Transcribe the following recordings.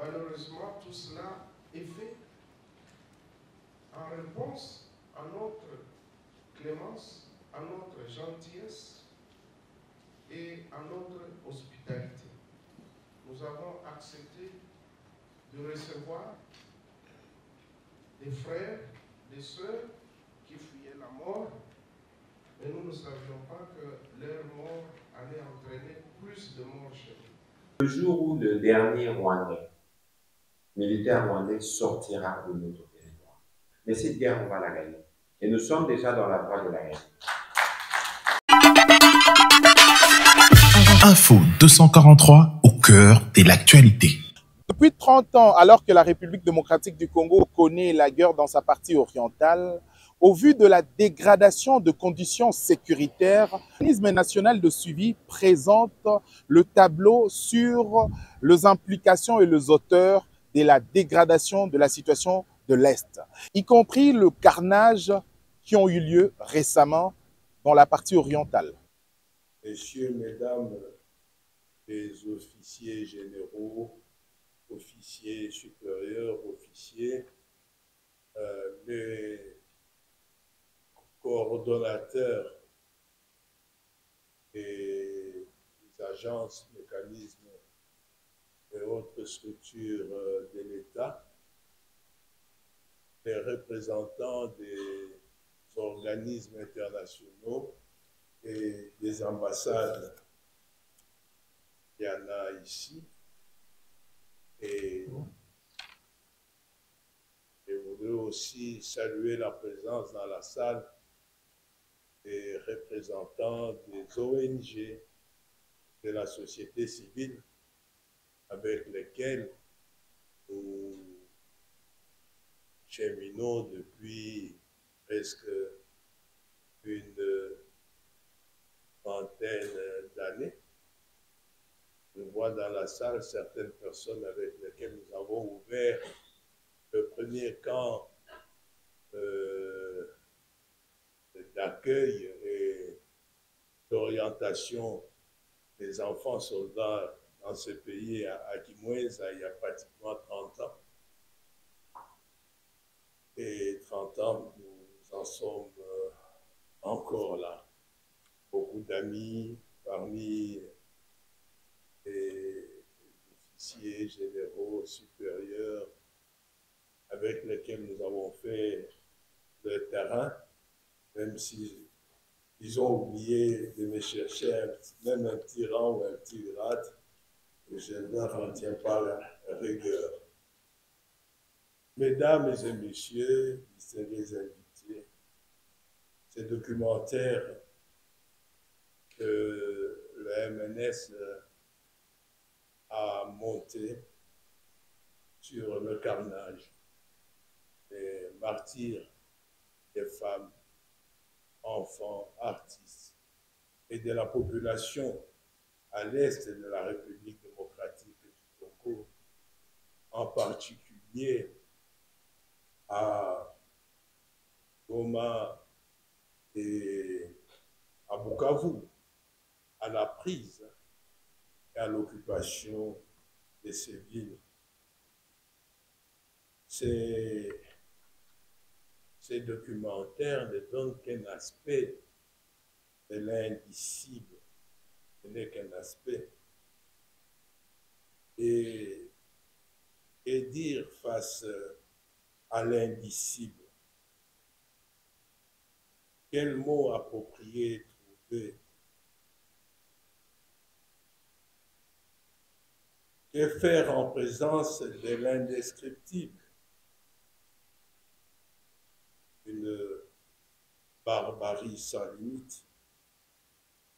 Malheureusement, tout cela est fait en réponse à notre clémence, à notre gentillesse et à notre hospitalité. Nous avons accepté de recevoir des frères, des sœurs qui fuyaient la mort, mais nous ne savions pas que leur mort allait entraîner plus de morts chez nous. Le jour où le dernier Rwandais, militaire rwandais, sortira de notre territoire. Mais cette guerre, on va la gagner. Et nous sommes déjà dans la voie de la guerre. Info 243 au cœur de l'actualité. Depuis 30 ans, alors que la République démocratique du Congo connaît la guerre dans sa partie orientale, au vu de la dégradation de conditions sécuritaires, l'organisme national de suivi présente le tableau sur les implications et les auteurs de la dégradation de la situation de l'Est, y compris le carnage qui ont eu lieu récemment dans la partie orientale. Messieurs, mesdames, les officiers généraux, officiers supérieurs, officiers, les coordonnateurs et les agences, mécanismes et autres structures de l'État, les représentants des organismes internationaux et des ambassades. Il y en a ici. Et je voudrais aussi saluer la présence dans la salle des représentants des ONG, de la société civile, avec lesquels nous cheminons depuis presque une trentaine d'années. Je vois dans la salle certaines personnes avec lesquelles nous avons ouvert le premier camp d'accueil et d'orientation des enfants soldats dans ce pays à Kimweza il y a pratiquement 30 ans. Et 30 ans, nous en sommes encore là. Beaucoup d'amis parmi les officiers généraux supérieurs avec lesquels nous avons fait le terrain, même si ils ont oublié de me chercher même un petit rang ou un petit grade, et je ne leur en tiens pas la rigueur. Mesdames et messieurs, distingués invités, ce documentaire que le MNS a monté sur le carnage des martyrs, des femmes, enfants, artistes et de la population à l'est de la République démocratique du Congo, en particulier à Goma et à Bukavu, à la prise et à l'occupation de ces villes. Ces documentaires ne donnent qu'un aspect de l'indicible, ce n'est qu'un aspect. Et dire face à l'indicible, quel mot approprié trouver? Que faire en présence de l'indescriptible? Une barbarie sans limite.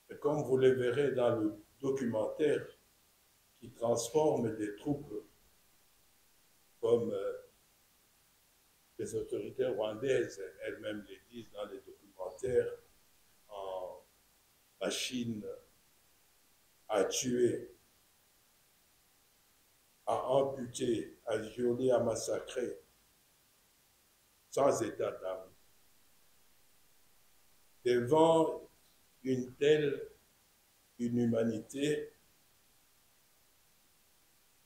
Et comme vous le verrez dans le documentaire, qui transforme des troupes comme les autorités rwandaises elles-mêmes le disent dans les documentaires, en machine à tuer, à amputer, à violer, à massacrer, sans état d'âme. Devant une telle inhumanité,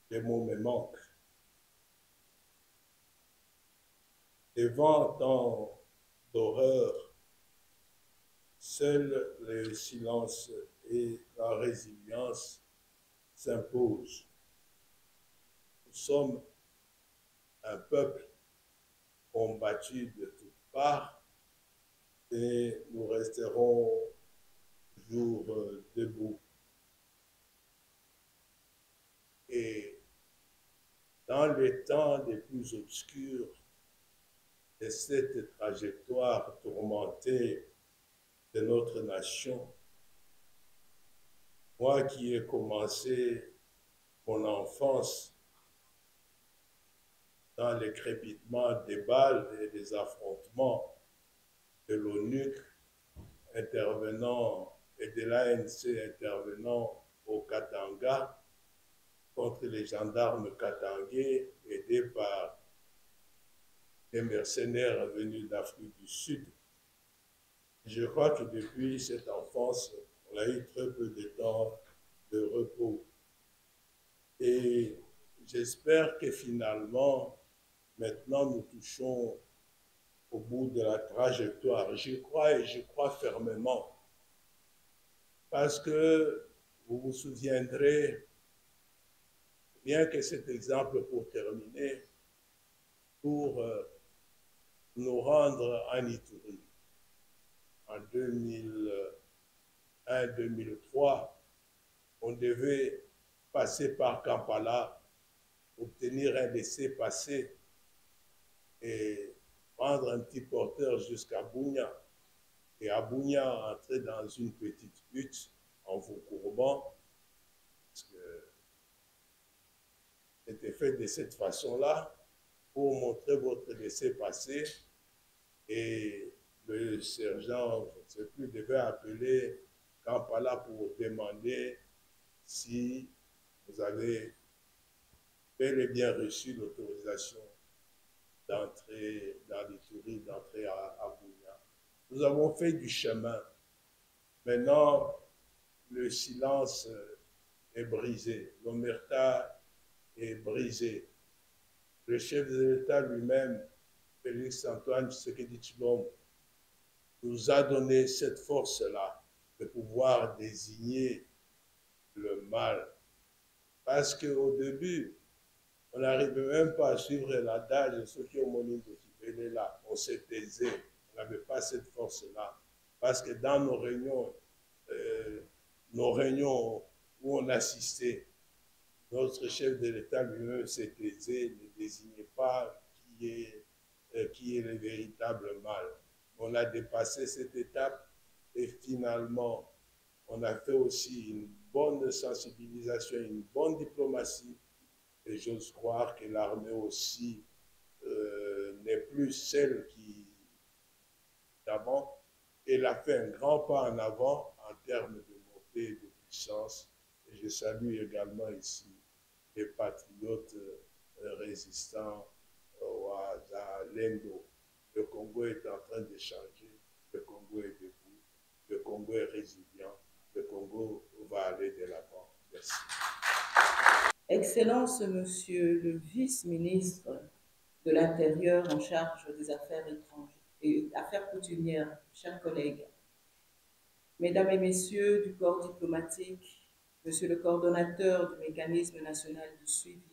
les mots me manquent. Devant tant d'horreur, seul le silence et la résilience s'imposent. Nous sommes un peuple combattu de toutes parts et nous resterons toujours debout. Et dans les temps les plus obscurs de cette trajectoire tourmentée de notre nation, moi qui ai commencé mon enfance dans les crépitements des balles et des affrontements de l'ONU intervenant et de l'ANC intervenant au Katanga contre les gendarmes katangais aidés par des mercenaires venus d'Afrique du Sud. Je crois que depuis cette enfance, on a eu très peu de temps de repos. Et j'espère que finalement, maintenant, nous touchons au bout de la trajectoire. J'y crois et je crois fermement. Parce que vous vous souviendrez, bien que cet exemple pour terminer, pour nous rendre en Ituri en 2001-2003, on devait passer par Kampala, obtenir un laissez-passer et prendre un petit porteur jusqu'à Bunia. Et à Bunia, entrer dans une petite hutte en vous courbant, parce que c'était fait de cette façon-là, pour montrer votre laissez-passer. Et le sergent, je ne sais plus, devait appeler Kampala pour demander si vous avez bel et bien reçu l'autorisation d'entrer dans l'Ituri, d'entrer à Bunia. Nous avons fait du chemin. Maintenant, le silence est brisé. L'omerta est brisée. Le chef de l'État lui-même, Félix-Antoine Tshisekedi Tshilombo, nous a donné cette force-là de pouvoir désigner le mal. Parce qu'au début, on n'arrivait même pas à suivre l'adage de ceux qui ont mon de Kibélé là. On s'est taisé. On n'avait pas cette force-là. Parce que dans nos réunions où on assistait, notre chef de l'État lui-même s'est taisé, ne désignait pas qui est le véritable mal. On a dépassé cette étape et finalement, on a fait aussi une bonne sensibilisation, une bonne diplomatie. Et j'ose croire que l'armée aussi n'est plus celle qui d'avant. Elle a fait un grand pas en avant en termes de montée de puissance. Et je salue également ici les patriotes résistants à l'Endo. Le Congo est en train de changer. Le Congo est debout. Le Congo est résilient. Le Congo va aller de l'avant. Merci. Excellence, Monsieur le vice-ministre de l'Intérieur en charge des affaires étrangères et affaires coutumières, chers collègues, Mesdames et Messieurs du corps diplomatique, Monsieur le coordonnateur du mécanisme national de suivi,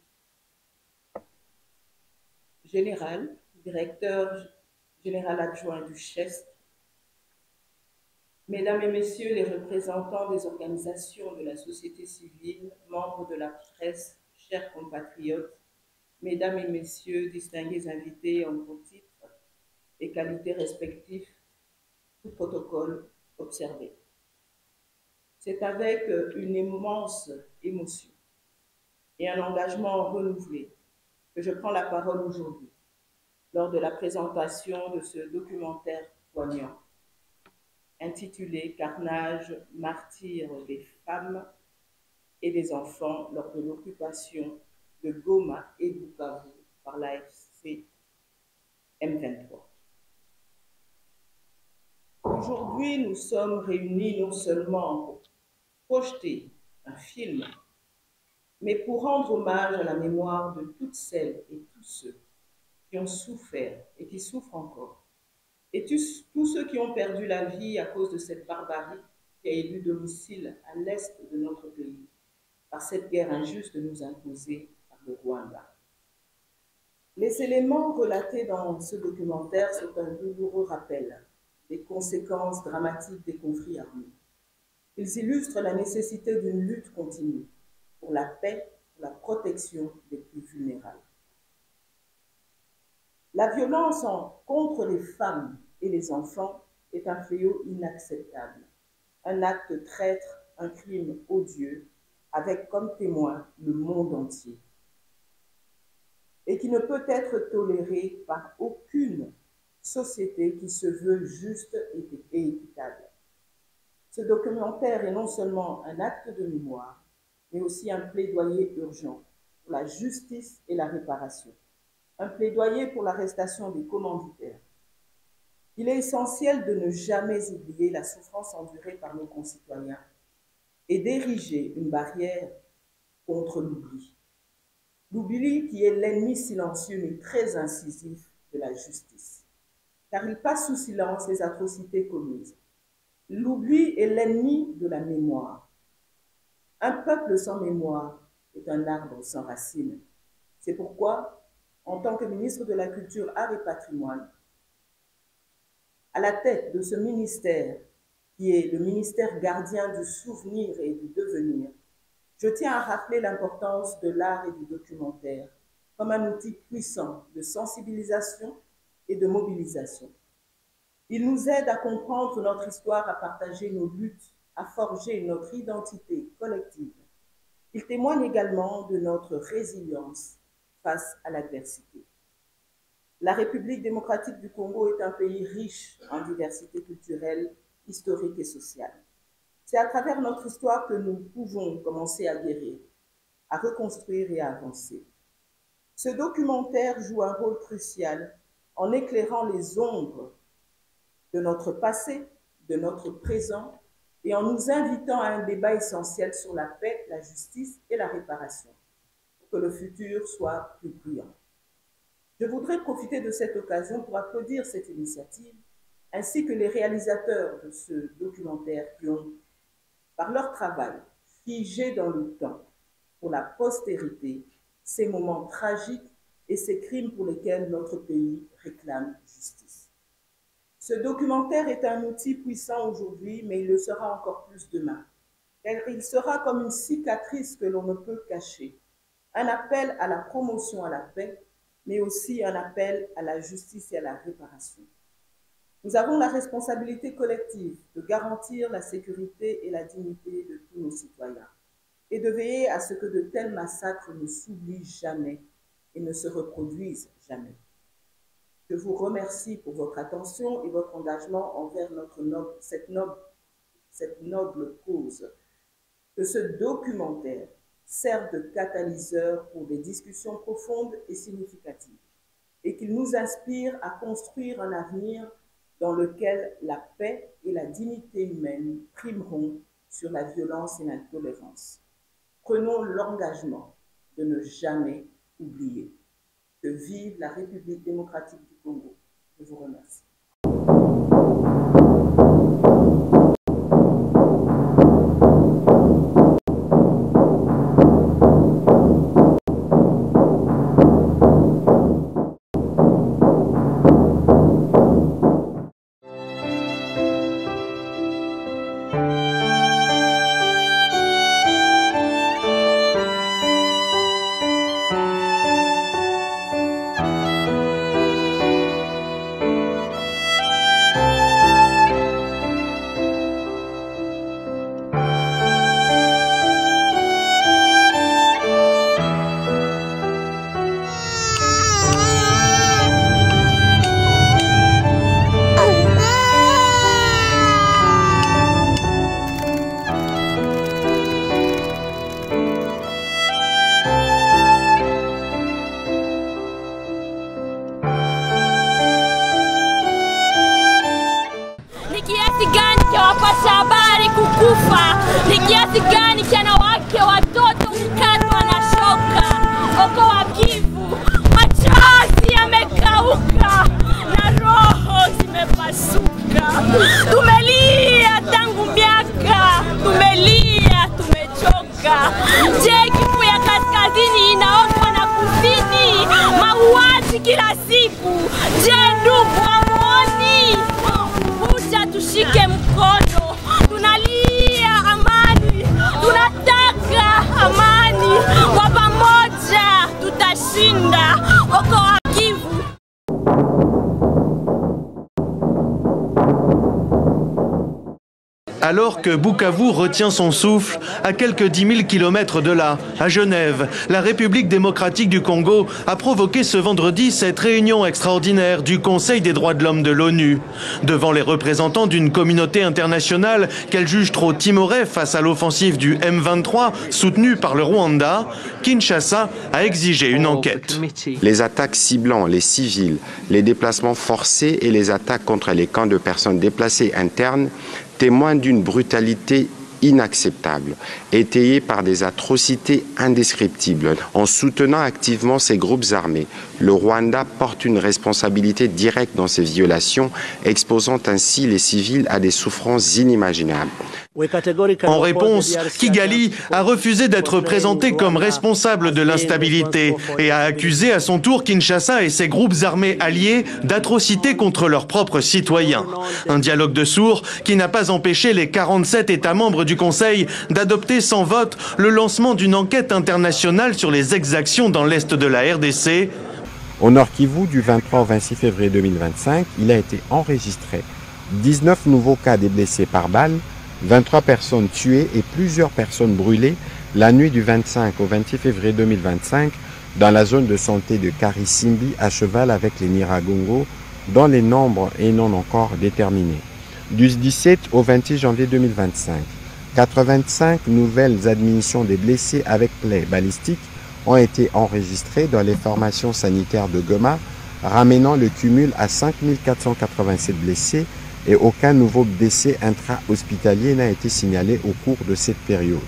Général, directeur général adjoint du CHEST, Mesdames et Messieurs les représentants des organisations de la société civile, membres de la presse, chers compatriotes, Mesdames et Messieurs, distingués invités en vos titres et qualités respectifs, tout protocole observé. C'est avec une immense émotion et un engagement renouvelé que je prends la parole aujourd'hui lors de la présentation de ce documentaire poignant intitulé « Carnage, martyrs des femmes et des enfants lors de l'occupation de Goma et Bukavu par l'AFC M23 ». Aujourd'hui, nous sommes réunis non seulement pour projeter un film, mais pour rendre hommage à la mémoire de toutes celles et tous ceux qui qui ont souffert et qui souffrent encore, et tous ceux qui ont perdu la vie à cause de cette barbarie qui a élu domicile à l'est de notre pays, par cette guerre injuste nous imposée par le Rwanda. Les éléments relatés dans ce documentaire sont un douloureux rappel des conséquences dramatiques des conflits armés. Ils illustrent la nécessité d'une lutte continue pour la paix, pour la protection des plus vulnérables. La violence contre les femmes et les enfants est un fléau inacceptable, un acte traître, un crime odieux, avec comme témoin le monde entier, et qui ne peut être toléré par aucune société qui se veut juste et équitable. Ce documentaire est non seulement un acte de mémoire, mais aussi un plaidoyer urgent pour la justice et la réparation, un plaidoyer pour l'arrestation des commanditaires. Il est essentiel de ne jamais oublier la souffrance endurée par nos concitoyens et d'ériger une barrière contre l'oubli. L'oubli qui est l'ennemi silencieux mais très incisif de la justice, car il passe sous silence les atrocités commises. L'oubli est l'ennemi de la mémoire. Un peuple sans mémoire est un arbre sans racines. C'est pourquoi, en tant que ministre de la Culture, Arts et Patrimoine, à la tête de ce ministère, qui est le ministère gardien du souvenir et du devenir, je tiens à rappeler l'importance de l'art et du documentaire comme un outil puissant de sensibilisation et de mobilisation. Il nous aide à comprendre notre histoire, à partager nos luttes, à forger notre identité collective. Il témoigne également de notre résilience face à l'adversité. La République démocratique du Congo est un pays riche en diversité culturelle, historique et sociale. C'est à travers notre histoire que nous pouvons commencer à guérir, à reconstruire et à avancer. Ce documentaire joue un rôle crucial en éclairant les ombres de notre passé, de notre présent, et en nous invitant à un débat essentiel sur la paix, la justice et la réparation, pour que le futur soit plus brillant. Je voudrais profiter de cette occasion pour applaudir cette initiative, ainsi que les réalisateurs de ce documentaire qui ont, par leur travail, figé dans le temps, pour la postérité, ces moments tragiques et ces crimes pour lesquels notre pays réclame justice. Ce documentaire est un outil puissant aujourd'hui, mais il le sera encore plus demain, car il sera comme une cicatrice que l'on ne peut cacher, un appel à la promotion à la paix, mais aussi un appel à la justice et à la réparation. Nous avons la responsabilité collective de garantir la sécurité et la dignité de tous nos citoyens et de veiller à ce que de tels massacres ne s'oublient jamais et ne se reproduisent jamais. Je vous remercie pour votre attention et votre engagement envers cette noble cause. Que ce documentaire serve de catalyseur pour des discussions profondes et significatives et qu'il nous inspire à construire un avenir dans lequel la paix et la dignité humaine primeront sur la violence et l'intolérance. Prenons l'engagement de ne jamais oublier. Que vive la République démocratique du Congo. Je vous remercie. kiasi gani cha wapasha habari kukufa, ni kiasi gani cha wanawake watoto kukatwa na shoka. Okoa Kivu, machozi yamekaa. kila siku. Je, ndugu amoni, kuja tushike mkono, tunalia amani, tunataka amani, kwa pamoja tutashinda. Okoa Kivu. Alors que Bukavu retient son souffle, à quelques 10 000 kilomètres de là, à Genève, la République démocratique du Congo a provoqué ce vendredi cette réunion extraordinaire du Conseil des droits de l'homme de l'ONU. Devant les représentants d'une communauté internationale qu'elle juge trop timorée face à l'offensive du M23 soutenue par le Rwanda, Kinshasa a exigé une enquête. Les attaques ciblant les civils, les déplacements forcés et les attaques contre les camps de personnes déplacées internes témoignent d'une brutalité inacceptable, étayée par des atrocités indescriptibles. En soutenant activement ces groupes armés, le Rwanda porte une responsabilité directe dans ces violations, exposant ainsi les civils à des souffrances inimaginables. En réponse, Kigali a refusé d'être présenté comme responsable de l'instabilité et a accusé à son tour Kinshasa et ses groupes armés alliés d'atrocités contre leurs propres citoyens. Un dialogue de sourds qui n'a pas empêché les 47 États membres du Conseil d'adopter sans vote le lancement d'une enquête internationale sur les exactions dans l'est de la RDC. Au Nord Kivu, du 23 au 26 février 2025, il a été enregistré 19 nouveaux cas de blessés par balle, 23 personnes tuées et plusieurs personnes brûlées la nuit du 25 au 26 février 2025 dans la zone de santé de Karisimbi à cheval avec les Nyiragongo, dont les nombres est non encore déterminés. Du 17 au 26 janvier 2025, 85 nouvelles admissions des blessés avec plaies balistiques ont été enregistrées dans les formations sanitaires de Goma, ramenant le cumul à 5 487 blessés et aucun nouveau décès intra-hospitalier n'a été signalé au cours de cette période.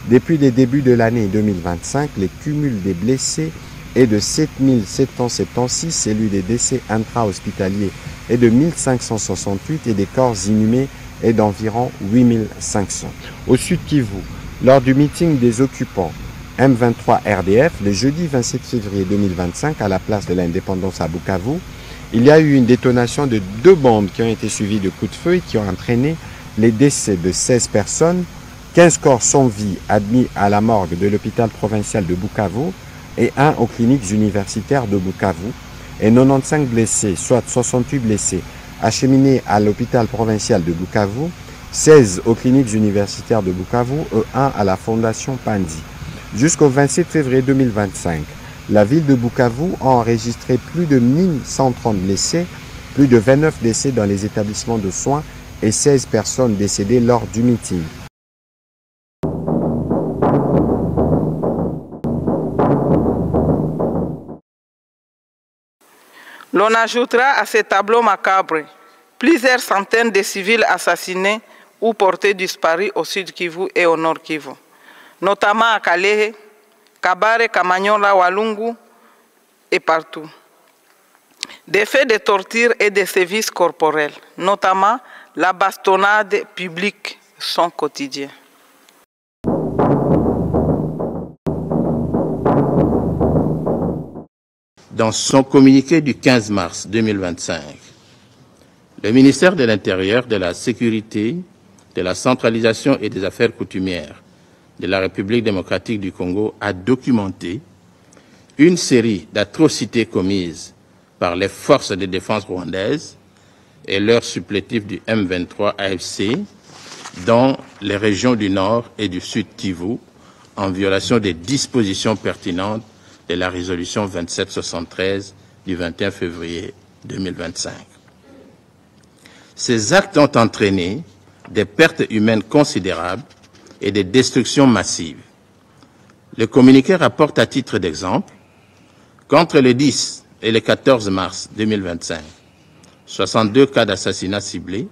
Depuis le début de l'année 2025, le cumul des blessés est de 7 776, celui des décès intra-hospitaliers est de 1568 et des corps inhumés est d'environ 8500. Au Sud Kivu, lors du meeting des occupants M23 RDF, le jeudi 27 février 2025 à la place de l'Indépendance à Bukavu, il y a eu une détonation de 2 bombes qui ont été suivies de coups de feu et qui ont entraîné les décès de 16 personnes, 15 corps sans vie admis à la morgue de l'hôpital provincial de Bukavu et 1 aux cliniques universitaires de Bukavu et 95 blessés, soit 68 blessés, acheminés à l'hôpital provincial de Bukavu, 16 aux cliniques universitaires de Bukavu et 1 à la fondation Pandi. Jusqu'au 27 février 2025, la ville de Bukavu a enregistré plus de 1130 blessés, plus de 29 décès dans les établissements de soins et 16 personnes décédées lors du meeting. L'on ajoutera à ce tableau macabre plusieurs centaines de civils assassinés ou portés disparus au Sud Kivu et au Nord Kivu, notamment à Kalehe, Kabare, Kamanyola, Walungu et partout. Des faits de torture et de sévices corporels, notamment la bastonnade publique, sont quotidiens. Dans son communiqué du 15 mars 2025, le ministère de l'Intérieur, de la Sécurité, de la Centralisation et des Affaires coutumières de la République démocratique du Congo a documenté une série d'atrocités commises par les forces de défense rwandaises et leurs supplétifs du M23 AFC dans les régions du Nord et du Sud Kivu en violation des dispositions pertinentes de la résolution 2773 du 21 février 2025. Ces actes ont entraîné des pertes humaines considérables et des destructions massives. Le communiqué rapporte à titre d'exemple qu'entre le 10 et le 14 mars 2025, 62 cas d'assassinats ciblés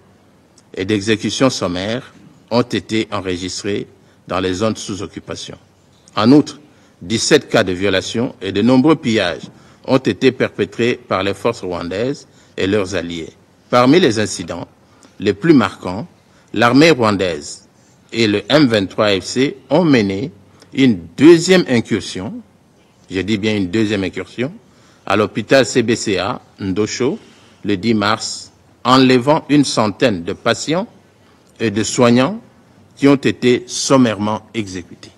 et d'exécutions sommaires ont été enregistrés dans les zones sous occupation. En outre, 17 cas de violation et de nombreux pillages ont été perpétrés par les forces rwandaises et leurs alliés. Parmi les incidents les plus marquants, l'armée rwandaise et le M23 AFC ont mené une deuxième incursion, je dis bien une deuxième incursion, à l'hôpital CBCA Ndosho le 10 mars, enlevant une centaine de patients et de soignants qui ont été sommairement exécutés.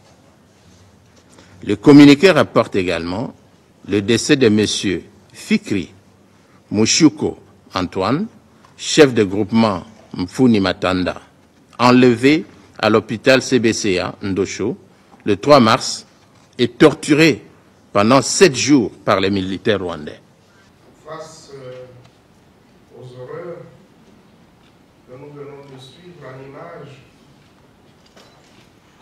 Le communiqué rapporte également le décès de M. Fikri Mouchouko Antoine, chef de groupement Mfuni Matanda, enlevé à l'hôpital CBCA Ndosho le 3 mars et torturé pendant 7 jours par les militaires rwandais. Face aux horreurs que nous venons de suivre en images,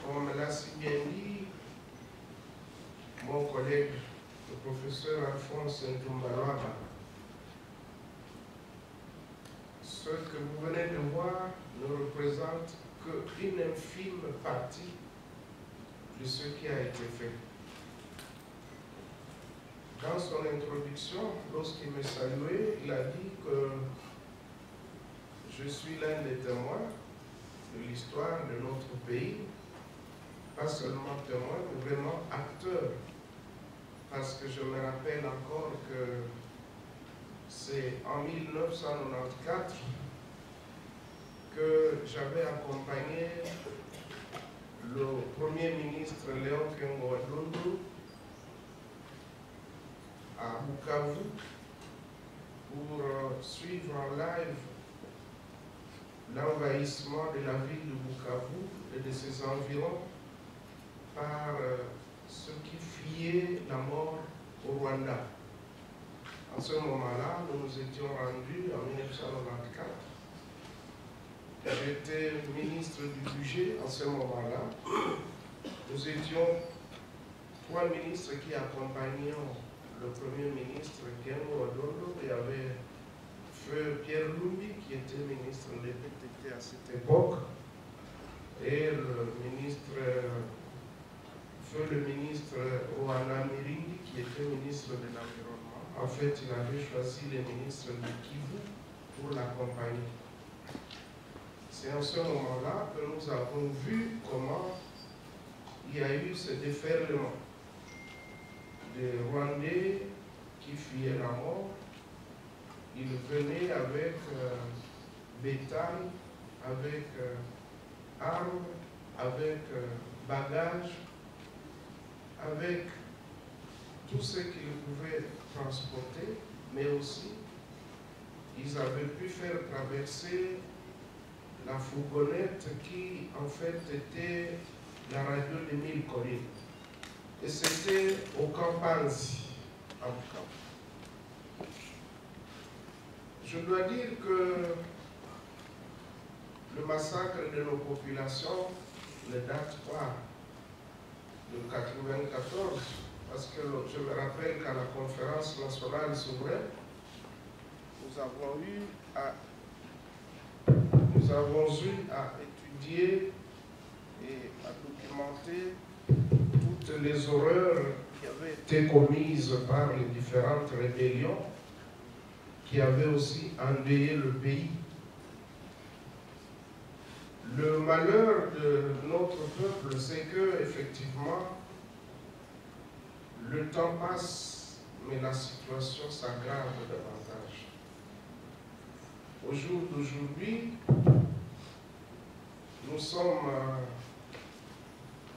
comme l'a si bien dit mon collègue, le professeur Alphonse Ntumbalwaba, ce que vous venez de voir ne représente qu'une infime partie de ce qui a été fait. Dans son introduction, lorsqu'il me saluait, il a dit que je suis l'un des témoins de l'histoire de notre pays, pas seulement témoin, mais vraiment acteur. Parce que je me rappelle encore que c'est en 1994 que j'avais accompagné le Premier ministre Léon Kengo-Adundu à Bukavu pour suivre en live l'envahissement de la ville de Bukavu et de ses environs par ceux qui fuyaient la mort au Rwanda. En ce moment-là, nous nous étions rendus en 1994. J'étais ministre du budget en ce moment-là. Nous étions 3 ministres qui accompagnions le Premier ministre Kengo Adundu. Il y avait Feu Pierre Lumbi qui était ministre de l'EPTT à cette époque et le ministre Rwanda Mirindi qui était ministre de l'Environnement. En fait, il avait choisi les ministres de Kivu pour l'accompagner. C'est en ce moment-là que nous avons vu comment il y a eu ce déferlement des Rwandais qui fuyaient la mort. Ils venaient avec bétail, avec armes, avec bagages, avec tout ce qu'ils pouvaient transporter, mais aussi ils avaient pu faire traverser la fourgonnette qui en fait était la radio de 1000 collines. Et c'était au camp Panzi, à Bukavu. Je dois dire que le massacre de nos populations ne date pas de 1994, parce que je me rappelle qu'à la conférence nationale souveraine, nous avons eu à étudier et à documenter toutes les horreurs qui avaient été commises par les différentes rébellions qui avaient aussi endeuillé le pays. Le malheur de notre peuple, c'est que, effectivement, le temps passe, mais la situation s'aggrave davantage. Au jour d'aujourd'hui, nous sommes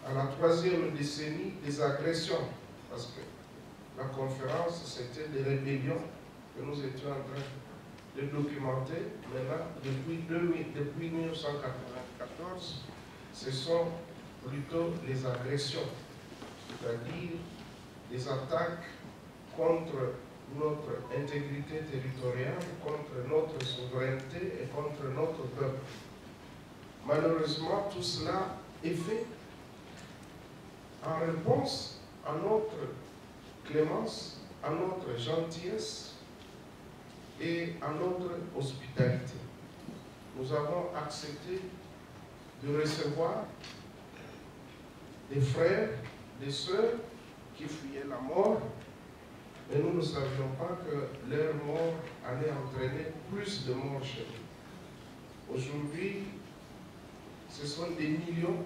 à la 3e décennie des agressions, parce que la conférence, c'était des rébellions que nous étions en train de documenter. Maintenant, depuis 1994, ce sont plutôt les agressions, c'est-à-dire des attaques contre notre intégrité territoriale, contre notre souveraineté et contre notre peuple. Malheureusement, tout cela est fait en réponse à notre clémence, à notre gentillesse et à notre hospitalité. Nous avons accepté de recevoir des frères, des sœurs qui fuyaient la mort, mais nous ne savions pas que leur mort allait entraîner plus de morts chez nous. Aujourd'hui, ce sont des millions,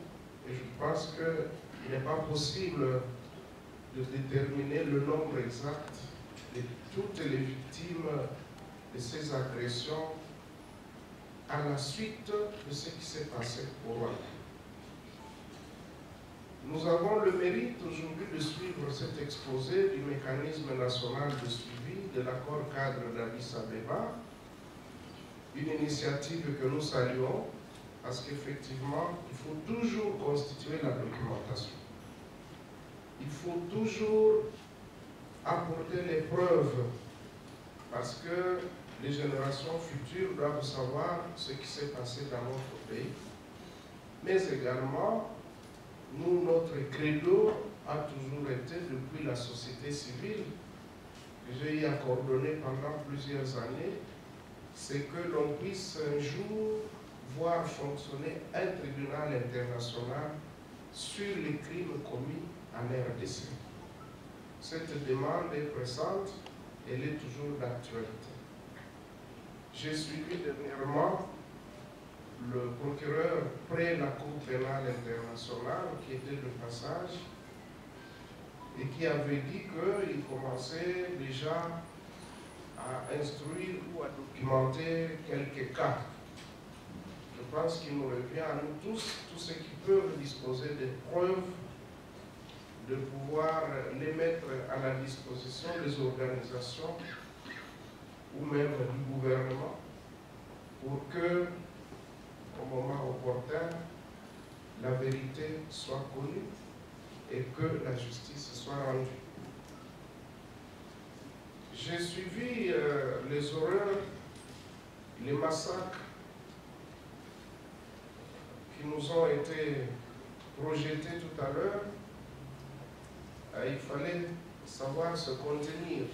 et je pense qu'il n'est pas possible de déterminer le nombre exact de toutes les victimes de ces agressions à la suite de ce qui s'est passé au Rwanda. Nous avons le mérite aujourd'hui de suivre cet exposé du mécanisme national de suivi de l'accord cadre d'Addis Abeba, une initiative que nous saluons parce qu'effectivement, il faut toujours constituer la documentation. Il faut toujours apporter les preuves parce que les générations futures doivent savoir ce qui s'est passé dans notre pays. Mais également, nous, notre credo a toujours été, depuis la société civile, que j'ai eu à coordonner pendant plusieurs années, c'est que l'on puisse un jour voir fonctionner un tribunal international sur les crimes commis en RDC. Cette demande est pressante, elle est toujours d'actualité. J'ai suivi dernièrement le procureur près la Cour pénale internationale qui était de passage et qui avait dit qu'il commençait déjà à instruire ou à documenter quelques cas. Je pense qu'il nous revient à nous tous ceux qui peuvent disposer des preuves, de pouvoir les mettre à la disposition des organisations ou même du gouvernement pour que, au moment opportun, la vérité soit connue et que la justice soit rendue. J'ai suivi les horreurs, les massacres qui nous ont été projetés tout à l'heure. Il fallait savoir se contenir.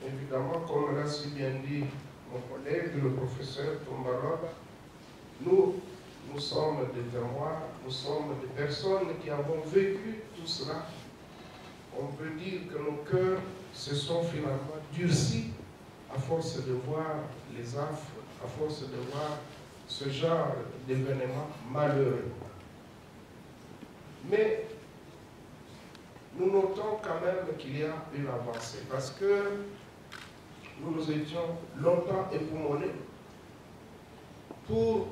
Évidemment, comme l'a si bien dit mon collègue, le professeur Tombaroba, nous sommes des témoins, nous sommes des personnes qui avons vécu tout cela. On peut dire que nos cœurs se sont finalement durcis à force de voir les affres, à force de voir ce genre d'événements malheureux. Mais nous notons quand même qu'il y a une avancée parce que nous nous étions longtemps époumonnés pour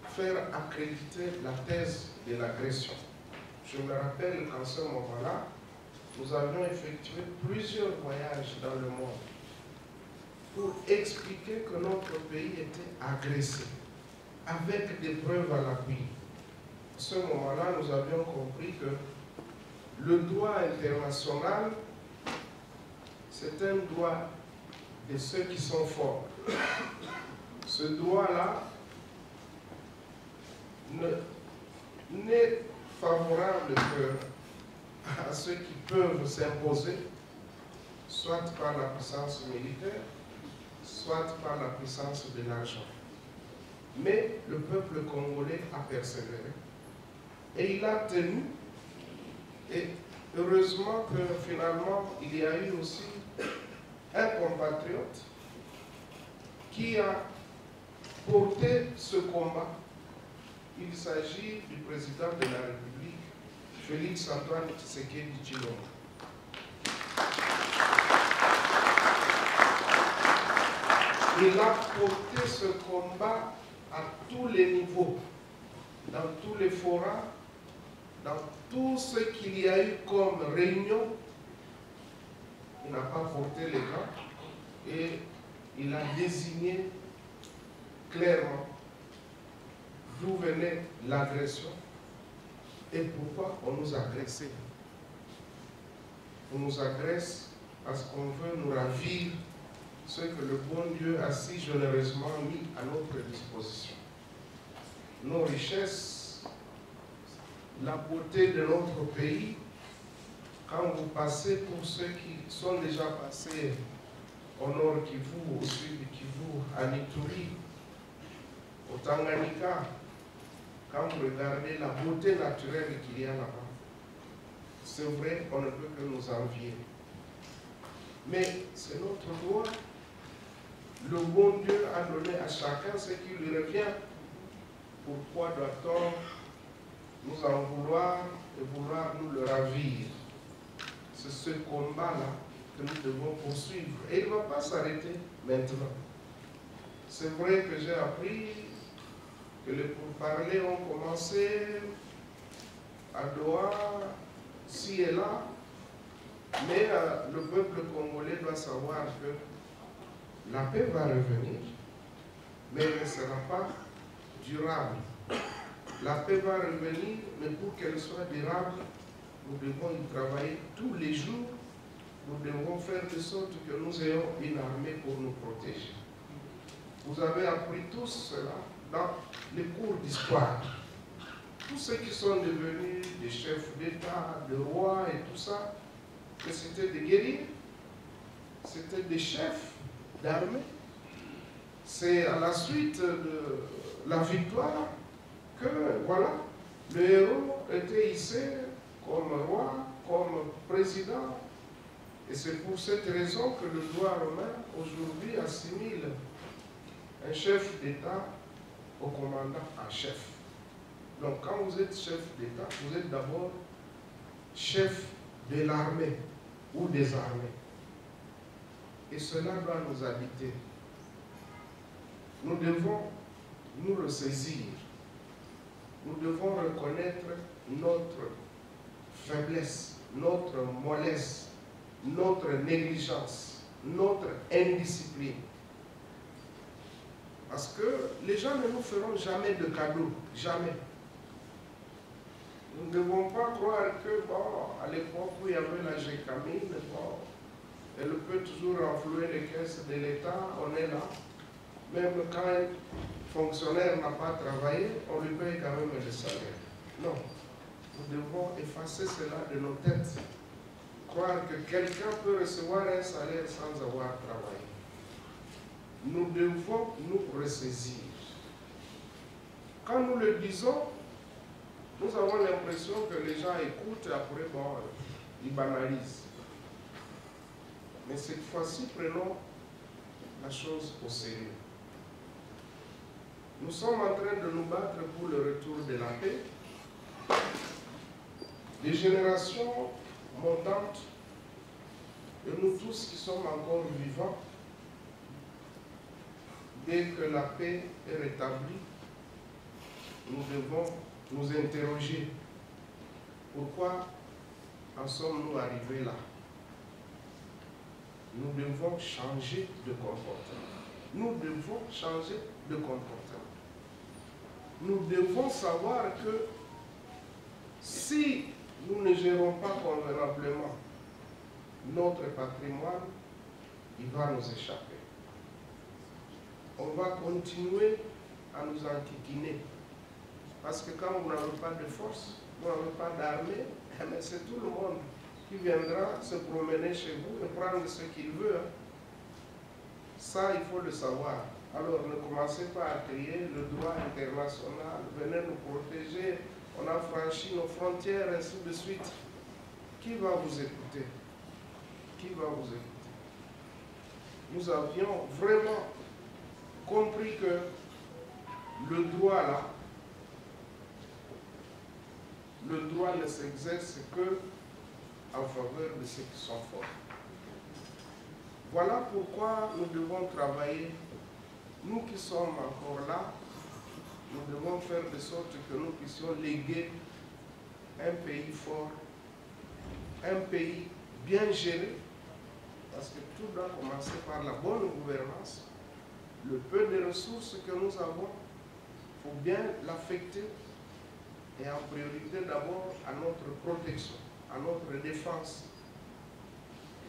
faire accréditer la thèse de l'agression. Je me rappelle qu'en ce moment-là, nous avions effectué plusieurs voyages dans le monde pour expliquer que notre pays était agressé, avec des preuves à l'appui. À ce moment-là, nous avions compris que le droit international, c'est un droit de ceux qui sont forts. Ce droit-là n'est favorable à ceux qui peuvent s'imposer, soit par la puissance militaire, soit par la puissance de l'argent. Mais le peuple congolais a persévéré. Et il a tenu. Et heureusement que finalement, il y a eu aussi un compatriote qui a porté ce combat. Il s'agit du président de la République, Félix Antoine Tshisekedi Tshilombo. Il a porté ce combat à tous les niveaux, dans tous les forats, dans tout ce qu'il y a eu comme réunion. Il n'a pas porté les gants et il a désigné clairement d'où venait l'agression et pourquoi on nous agressait. On nous agresse parce qu'on veut nous ravir ce que le bon Dieu a si généreusement mis à notre disposition. Nos richesses, la beauté de notre pays. Quand vous passez, pour ceux qui sont déjà passés au nord Kivu, au sud Kivu, à Ituri, au Tanganyika, quand vous regardez la beauté naturelle qu'il y a là-bas, c'est vrai qu'on ne peut que nous envier. Mais c'est notre droit. Le bon Dieu a donné à chacun ce qui lui revient. Pourquoi doit-on nous en vouloir et vouloir nous le ravir? C'est ce combat-là que nous devons poursuivre. Et il ne va pas s'arrêter maintenant. C'est vrai que j'ai appris que les pourparlers ont commencé à Doha, ci et là, mais le peuple congolais doit savoir que la paix va revenir, mais elle ne sera pas durable. La paix va revenir, mais pour qu'elle soit durable, nous devons y travailler tous les jours. Nous devons faire de sorte que nous ayons une armée pour nous protéger. Vous avez appris tout cela dans les cours d'histoire. Tous ceux qui sont devenus des chefs d'État, des rois et tout ça, que c'était des guerriers, c'était des chefs d'armée. C'est à la suite de la victoire que, voilà, le héros était hissé comme roi, comme président. Et c'est pour cette raison que le droit romain, aujourd'hui, assimile un chef d'État au commandant en chef. Donc, quand vous êtes chef d'État, vous êtes d'abord chef de l'armée ou des armées. Et cela doit nous habiter. Nous devons nous ressaisir. Nous devons reconnaître notre faiblesse, notre mollesse, notre négligence, notre indiscipline. Parce que les gens ne nous feront jamais de cadeaux, jamais. Nous ne devons pas croire que, bon, à l'époque où il y avait la GECAMINE, bon, elle peut toujours renflouer les caisses de l'État, on est là. Même quand un fonctionnaire n'a pas travaillé, on lui paye quand même le salaire. Non, nous devons effacer cela de nos têtes. Croire que quelqu'un peut recevoir un salaire sans avoir travaillé. Nous devons nous ressaisir. Quand nous le disons, nous avons l'impression que les gens écoutent et après, bon, ils banalisent. Mais cette fois-ci, prenons la chose au sérieux. Nous sommes en train de nous battre pour le retour de la paix. Des générations montantes, et nous tous qui sommes encore vivants, dès que la paix est rétablie, nous devons nous interroger. Pourquoi en sommes-nous arrivés là? Nous devons changer de comportement. Nous devons changer de comportement. Nous devons savoir que si nous ne gérons pas convenablement notre patrimoine, il va nous échapper. On va continuer à nous enquiquiner. Parce que quand vous n'avez pas de force, vous n'avez pas d'armée, c'est tout le monde qui viendra se promener chez vous et prendre ce qu'il veut. Ça, il faut le savoir. Alors ne commencez pas à crier le droit international, venez nous protéger, on a franchi nos frontières, ainsi de suite. Qui va vous écouter? Qui va vous écouter? Nous avions vraiment compris que le droit là, le droit ne s'exerce que en faveur de ceux qui sont forts. Voilà pourquoi nous devons travailler. Nous qui sommes encore là, nous devons faire de sorte que nous puissions léguer un pays fort, un pays bien géré, parce que tout doit commencer par la bonne gouvernance. Le peu de ressources que nous avons, il faut bien l'affecter, et en priorité d'abord à notre protection, à notre défense.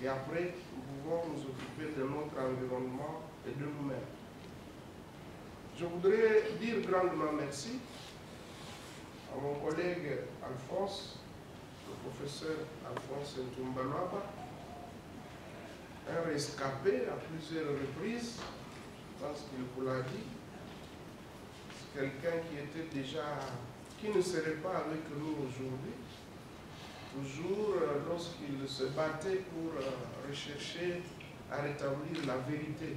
Et après, nous pouvons nous occuper de notre environnement et de nous-mêmes. Je voudrais dire grandement merci à mon collègue Alphonse, le professeur Alphonse Ntumbalwaba, un rescapé à plusieurs reprises, je pense qu'il vous l'a dit, quelqu'un qui était déjà, qui ne serait pas avec nous aujourd'hui, toujours lorsqu'il se battait pour rechercher à rétablir la vérité.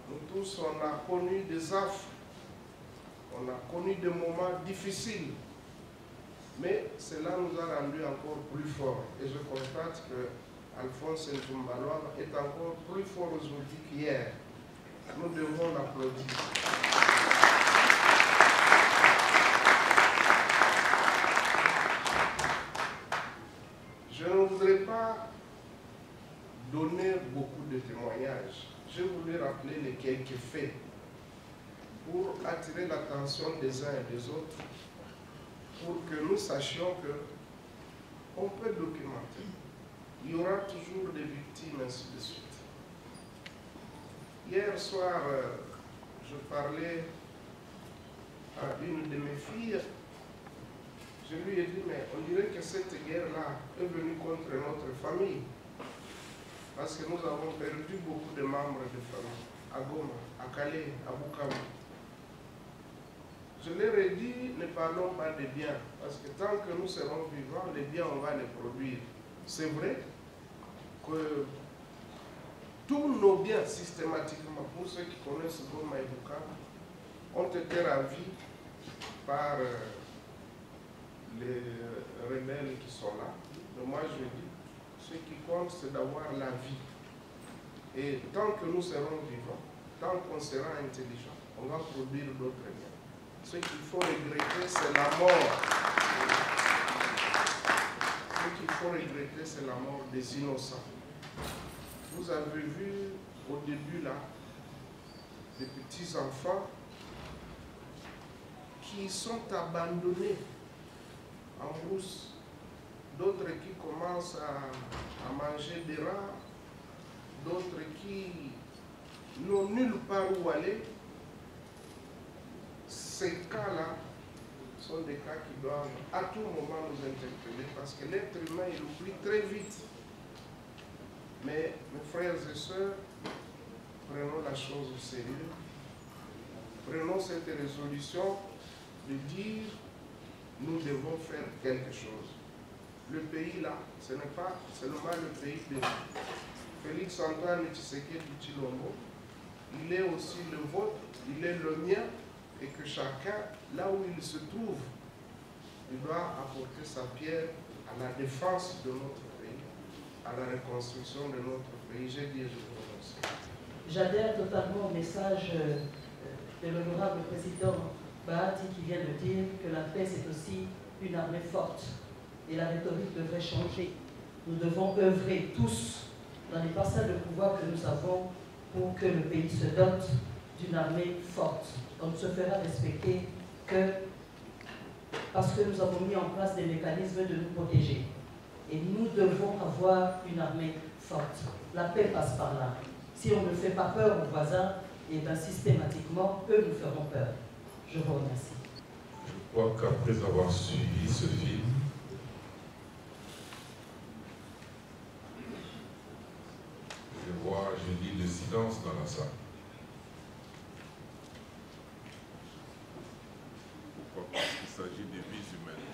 Nous tous, on a connu des affres, on a connu des moments difficiles, Mais cela nous a rendu encore plus forts. Et je constate que Alphonse Ntumbaloa est encore plus fort aujourd'hui qu'hier. Nous devons l'applaudir. Je ne voudrais pas donner beaucoup de témoignages. Je voulais rappeler les quelques faits pour attirer l'attention des uns et des autres, pour que nous sachions qu'on peut documenter. Il y aura toujours des victimes, ainsi de suite. Hier soir, je parlais à une de mes filles. Je lui ai dit, mais on dirait que cette guerre-là est venue contre notre famille. Parce que nous avons perdu beaucoup de membres de famille. À Goma, à Calais, à Bukavu. Je leur ai dit, ne parlons pas des biens. Parce que tant que nous serons vivants, les biens, on va les produire. C'est vrai que tous nos biens, systématiquement, pour ceux qui connaissent Goma et Bukavu, ont été ravis par les rebelles qui sont là. Mais moi, je dis, ce qui compte, c'est d'avoir la vie. Et tant que nous serons vivants, tant qu'on sera intelligent, on va produire d'autres biens. Ce qu'il faut regretter, c'est la mort. Ce qu'il faut regretter, c'est la mort des innocents. Vous avez vu au début là, des petits enfants qui sont abandonnés en brousse, d'autres qui commencent à manger des rats, d'autres qui n'ont nulle part où aller. Ces cas-là sont des cas qui doivent à tout moment nous interpeller parce que l'être humain, il oublie très vite. Mais mes frères et sœurs, prenons la chose au sérieux. Prenons cette résolution de dire nous devons faire quelque chose. Le pays là, ce n'est pas seulement le pays de Félix Antoine Tshisekedi Tshilombo, il est aussi le vôtre, il est le mien, et que chacun, là où il se trouve, il doit apporter sa pierre à la défense de notre pays, à la reconstruction de notre pays. J'ai dit, je vous remercie. J'adhère totalement au message de l'honorable président Bahati qui vient de dire que la paix c'est aussi une armée forte et la rhétorique devrait changer. Nous devons œuvrer tous dans les passages de pouvoir que nous avons pour que le pays se dote d'une armée forte. On ne se fera respecter que parce que nous avons mis en place des mécanismes de nous protéger. Et nous devons avoir une armée forte. La paix passe par là. Si on ne fait pas peur aux voisins, et bien systématiquement, eux nous feront peur. Je vous remercie. Je crois qu'après avoir suivi ce film, je lis le silence dans la salle. Pourquoi? Parce qu'il s'agit de vies humaines.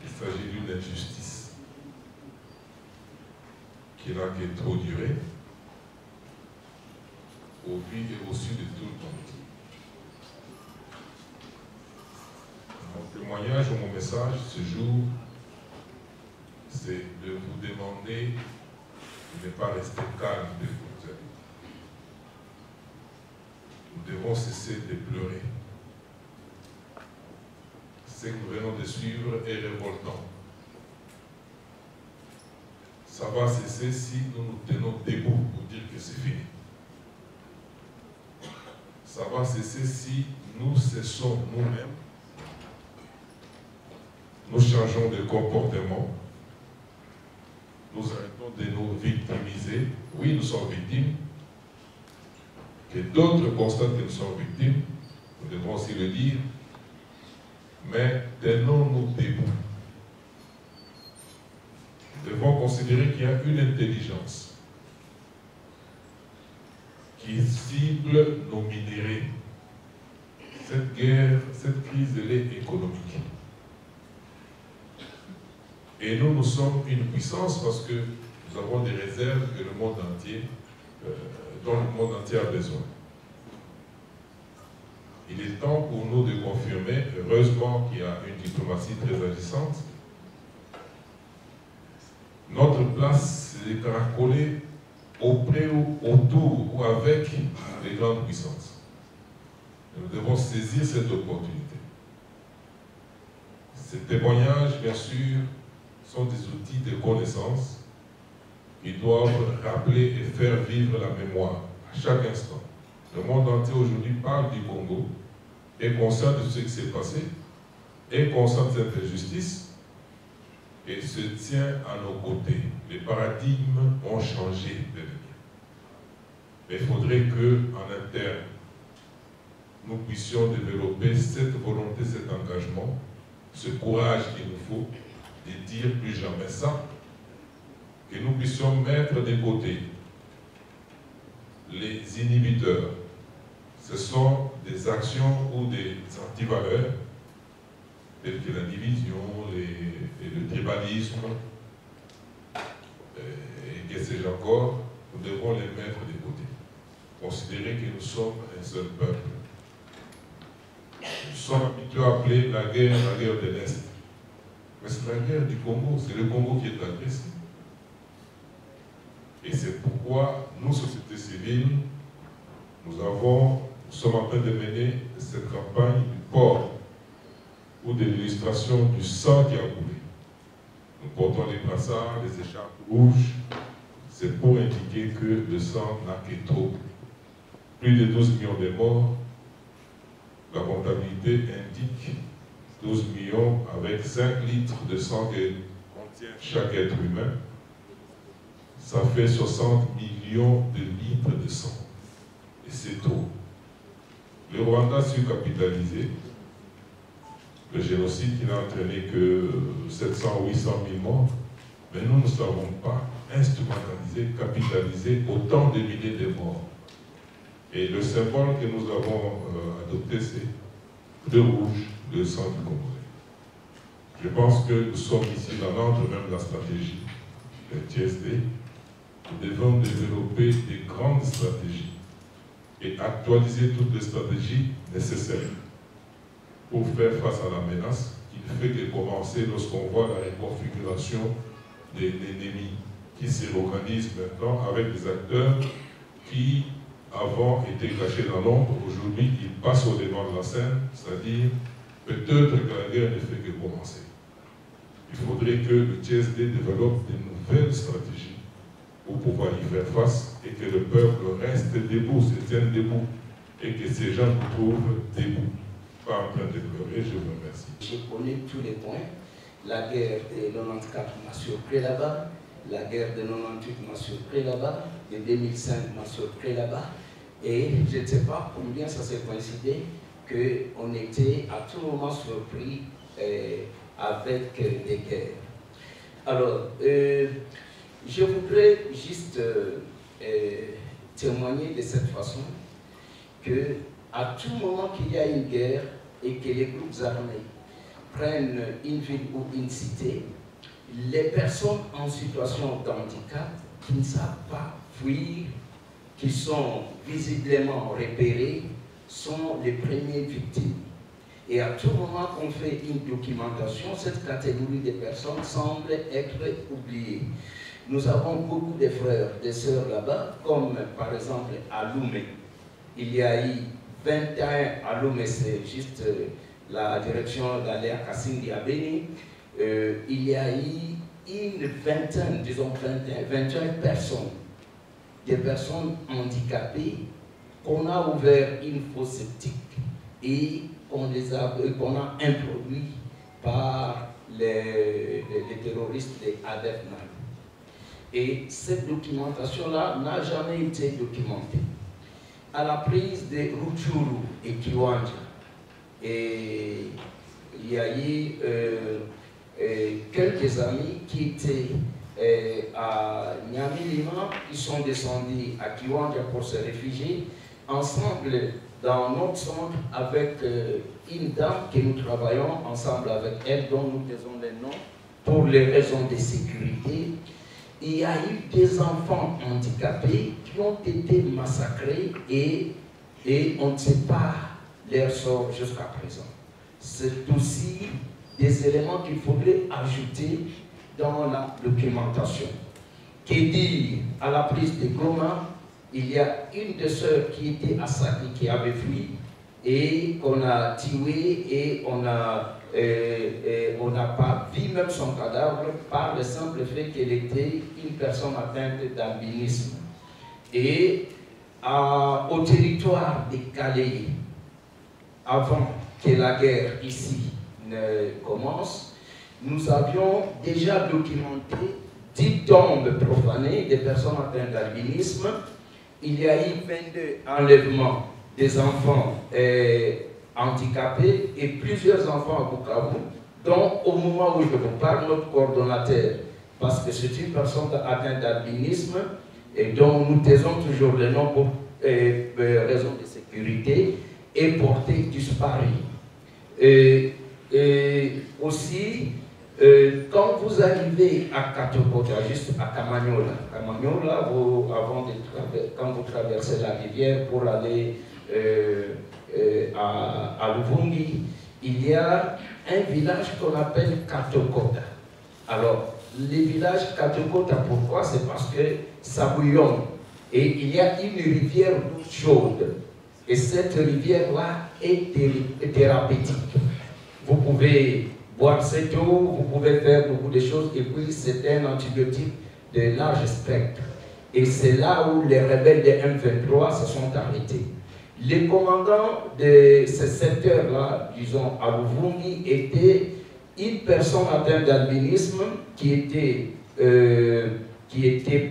Il s'agit d'une injustice qui n'a que trop duré au vu et au su de tout le monde. Mon témoignage ou mon message ce jour, c'est de vous demander de ne pas rester calme de côté. Nous devons cesser de pleurer. Ce que nous venons de suivre est révoltant. Ça va cesser si nous nous tenons debout pour dire que c'est fini. Ça va cesser si nous cessons nous-mêmes, nous changeons de comportement, nous arrêtons de nous victimiser. Oui, nous sommes victimes. Que d'autres constatent que nous sommes victimes, nous devons aussi le dire, mais tenons-nous debout. Nous devons considérer qu'il y a une intelligence qui cible nos minéraux. Cette guerre, cette crise, elle est économique. Et nous, nous sommes une puissance parce que nous avons des réserves que le monde entier, dont le monde entier a besoin. Il est temps pour nous de confirmer, heureusement qu'il y a une diplomatie très agissante. Notre place, c'est de caracoler auprès ou autour ou avec les grandes puissances. Nous devons saisir cette opportunité. Ces témoignages, bien sûr, sont des outils de connaissance qui doivent rappeler et faire vivre la mémoire à chaque instant. Le monde entier aujourd'hui parle du Congo, est conscient de ce qui s'est passé, est conscient de cette injustice et se tient à nos côtés. Les paradigmes ont changé de bien. Mais il faudrait qu'en interne, nous puissions développer cette volonté, cet engagement, ce courage qu'il nous faut de dire plus jamais ça, que nous puissions mettre de côté les inhibiteurs. Ce sont des actions ou des antivaleurs, telles que la division, le tribalisme, et que sais-je encore, nous devons les mettre de côté. Considérer que nous sommes un seul peuple. Nous sommes habitués à appeler la guerre de l'Est. Mais c'est la guerre du Congo, c'est le Congo qui est agressé. Et c'est pourquoi nous, société civile, nous sommes en train de mener cette campagne du port ou de l'illustration du sang qui a coulé. Nous portons les brassards, les écharpes rouges. C'est pour indiquer que le sang n'a que trop. Plus de 12 millions de morts. La comptabilité indique 12 millions avec 5 litres de sang que contient chaque être humain. Ça fait 60 millions de litres de sang. Et c'est trop. Le Rwanda a su capitaliser. Le génocide qui n'a entraîné que 700 ou 800 000 morts. Mais nous ne savons pas instrumentaliser, capitaliser autant de milliers de morts. Et le symbole que nous avons adopté, c'est le rouge, le sang du Congolais. Je pense que nous sommes ici dans l'ordre même de la stratégie, le TSD. Nous devons développer des grandes stratégies et actualiser toutes les stratégies nécessaires pour faire face à la menace qui ne fait que commencer lorsqu'on voit la reconfiguration de l'ennemi qui se réorganise maintenant avec des acteurs qui avant étaient cachés dans l'ombre, aujourd'hui ils passent au devant de la scène, c'est-à-dire peut-être que la guerre ne fait que commencer. Il faudrait que le TSD développe de nouvelles stratégies pour pouvoir y faire face et que le peuple reste debout, se tienne debout et que ces gens nous trouvent debout, pas en train de pleurer. Je vous remercie. Je connais tous les points. La guerre de 94 m'a surpris là-bas, la guerre de 98 m'a surpris là-bas, de 2005 m'a surpris là-bas, et je ne sais pas combien ça s'est coïncidé qu'on était à tout moment surpris avec des guerres. Alors, je voudrais juste témoigner de cette façon que à tout moment qu'il y a une guerre et que les groupes armés prennent une ville ou une cité, les personnes en situation d'handicap qui ne savent pas fuir, qui sont visiblement repérées, sont les premières victimes. Et à tout moment qu'on fait une documentation, cette catégorie de personnes semble être oubliée. Nous avons beaucoup de frères, de sœurs là-bas, comme par exemple à Loumé. Il y a eu 21 à Loumé, c'est juste la direction d'Aléa Kassindi à Béni. Il y a eu une vingtaine, disons 21 personnes, des personnes handicapées, qu'on a ouvert une fosse septique et qu'on a introduit par les terroristes de ADF-NAL. Et cette documentation-là n'a jamais été documentée. À la prise de Rutshuru et Kiwanja, et il y a eu quelques amis qui étaient à Nyamilima, qui sont descendus à Kiwanja pour se réfugier, ensemble dans notre centre avec une dame que nous travaillons ensemble avec elle, dont nous taisons les noms pour les raisons de sécurité. Il y a eu des enfants handicapés qui ont été massacrés et on ne sait pas leur sort jusqu'à présent. C'est aussi des éléments qu'il faudrait ajouter dans la documentation. Qui dit, à la prise de Goma, il y a une des sœurs qui était à Saki, qui avait fui, et qu'on a tué, et on n'a pas vu même son cadavre par le simple fait qu'elle était une personne atteinte d'albinisme. Et au territoire de Calais, avant que la guerre ici ne commence, nous avions déjà documenté 10 tombes profanées des personnes atteintes d'albinisme. Il y a eu 22 enlèvements des enfants handicapés et plusieurs enfants à Bukavu, dont au moment où je vous parle, notre coordonnateur, parce que c'est une personne atteinte d'albinisme et dont nous taisons toujours le nom pour raison de sécurité, est porté disparu. Aussi, quand vous arrivez à Katokota, juste à Kamanyola, quand vous traversez la rivière pour aller à Luvungi, il y a un village qu'on appelle Katokota. Alors, les villages Katokota, pourquoi? C'est parce que ça bouillonne. Et il y a une rivière d'eau chaude. Et cette rivière-là est thérapeutique. Vous pouvez boire cette eau, vous pouvez faire beaucoup de choses, et puis c'est un antibiotique de large spectre. Et c'est là où les rebelles de M23 se sont arrêtés. Les commandants de ce secteur-là, disons à Luvungi, était une personne atteinte d'albinisme qui était